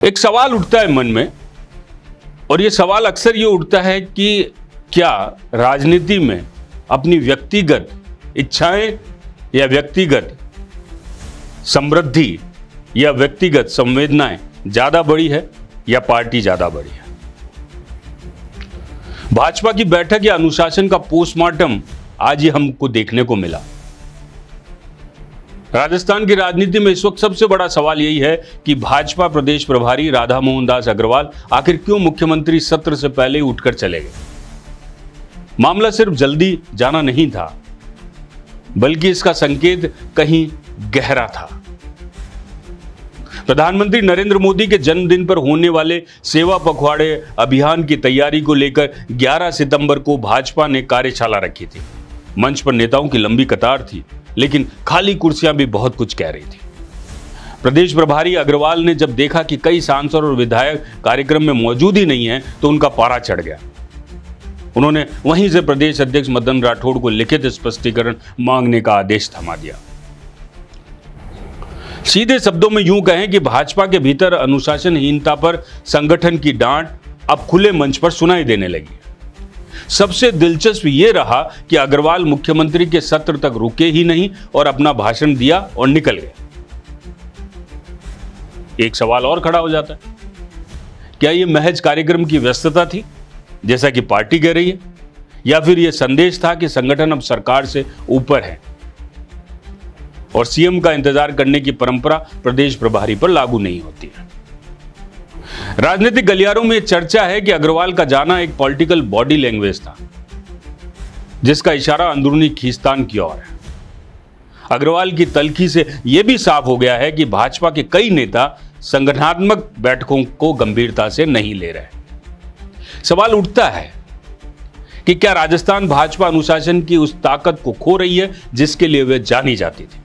एक सवाल उठता है मन में, और ये सवाल अक्सर ये उठता है कि क्या राजनीति में अपनी व्यक्तिगत इच्छाएं या व्यक्तिगत समृद्धि या व्यक्तिगत संवेदनाएं ज्यादा बड़ी है या पार्टी ज्यादा बड़ी है। भाजपा की बैठक या अनुशासन का पोस्टमार्टम आज ही हमको देखने को मिला। राजस्थान की राजनीति में इस वक्त सबसे बड़ा सवाल यही है कि भाजपा प्रदेश प्रभारी राधा मोहन दास अग्रवाल आखिर क्यों मुख्यमंत्री सत्र से पहले ही उठकर चले गए। मामला सिर्फ जल्दी जाना नहीं था, बल्कि इसका संकेत कहीं गहरा था। प्रधानमंत्री नरेंद्र मोदी के जन्मदिन पर होने वाले सेवा पखवाड़े अभियान की तैयारी को लेकर 11 सितंबर को भाजपा ने कार्यशाला रखी थी। मंच पर नेताओं की लंबी कतार थी, लेकिन खाली कुर्सियां भी बहुत कुछ कह रही थी। प्रदेश प्रभारी अग्रवाल ने जब देखा कि कई सांसद और विधायक कार्यक्रम में मौजूद ही नहीं हैं, तो उनका पारा चढ़ गया। उन्होंने वहीं से प्रदेश अध्यक्ष मदन राठौड़ को लिखित स्पष्टीकरण मांगने का आदेश थमा दिया। सीधे शब्दों में यूं कहें कि भाजपा के भीतर अनुशासनहीनता पर संगठन की डांट अब खुले मंच पर सुनाई देने लगी। सबसे दिलचस्प यह रहा कि अग्रवाल मुख्यमंत्री के सत्र तक रुके ही नहीं और अपना भाषण दिया और निकल गए। एक सवाल और खड़ा हो जाता है, क्या यह महज कार्यक्रम की व्यस्तता थी जैसा कि पार्टी कह रही है, या फिर यह संदेश था कि संगठन अब सरकार से ऊपर है और सीएम का इंतजार करने की परंपरा प्रदेश प्रभारी पर लागू नहीं होती है। राजनीतिक गलियारों में चर्चा है कि अग्रवाल का जाना एक पॉलिटिकल बॉडी लैंग्वेज था, जिसका इशारा अंदरूनी खींचतान की ओर है। अग्रवाल की तल्खी से यह भी साफ हो गया है कि भाजपा के कई नेता संगठनात्मक बैठकों को गंभीरता से नहीं ले रहे। सवाल उठता है कि क्या राजस्थान भाजपा अनुशासन की उस ताकत को खो रही है जिसके लिए वे जानी जाती थी।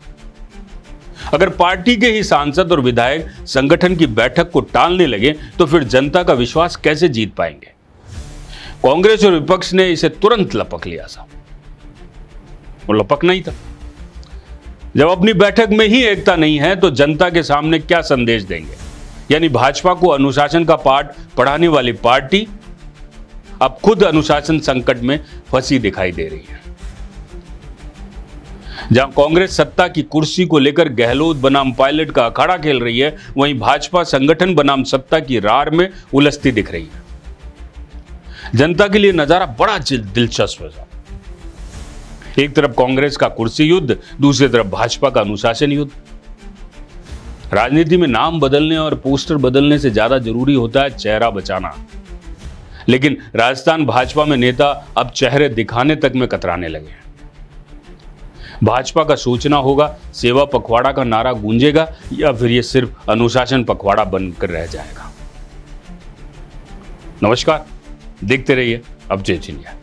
अगर पार्टी के ही सांसद और विधायक संगठन की बैठक को टालने लगे तो फिर जनता का विश्वास कैसे जीत पाएंगे। कांग्रेस और विपक्ष ने इसे तुरंत लपक लिया था, और लपकना ही था। जब अपनी बैठक में ही एकता नहीं है तो जनता के सामने क्या संदेश देंगे। यानी भाजपा को अनुशासन का पाठ पढ़ाने वाली पार्टी अब खुद अनुशासन संकट में फंसी दिखाई दे रही है। जहां कांग्रेस सत्ता की कुर्सी को लेकर गहलोत बनाम पायलट का अखाड़ा खेल रही है, वहीं भाजपा संगठन बनाम सत्ता की रार में उलझती दिख रही है। जनता के लिए नजारा बड़ा दिलचस्प है। एक तरफ कांग्रेस का कुर्सी युद्ध, दूसरी तरफ भाजपा का अनुशासन युद्ध। राजनीति में नाम बदलने और पोस्टर बदलने से ज्यादा जरूरी होता है चेहरा बचाना। लेकिन राजस्थान भाजपा में नेता अब चेहरे दिखाने तक में कतराने लगे हैं। भाजपा का सोचना होगा, सेवा पखवाड़ा का नारा गूंजेगा या फिर यह सिर्फ अनुशासन पखवाड़ा बनकर रह जाएगा। नमस्कार, देखते रहिए अपडेट इंडिया।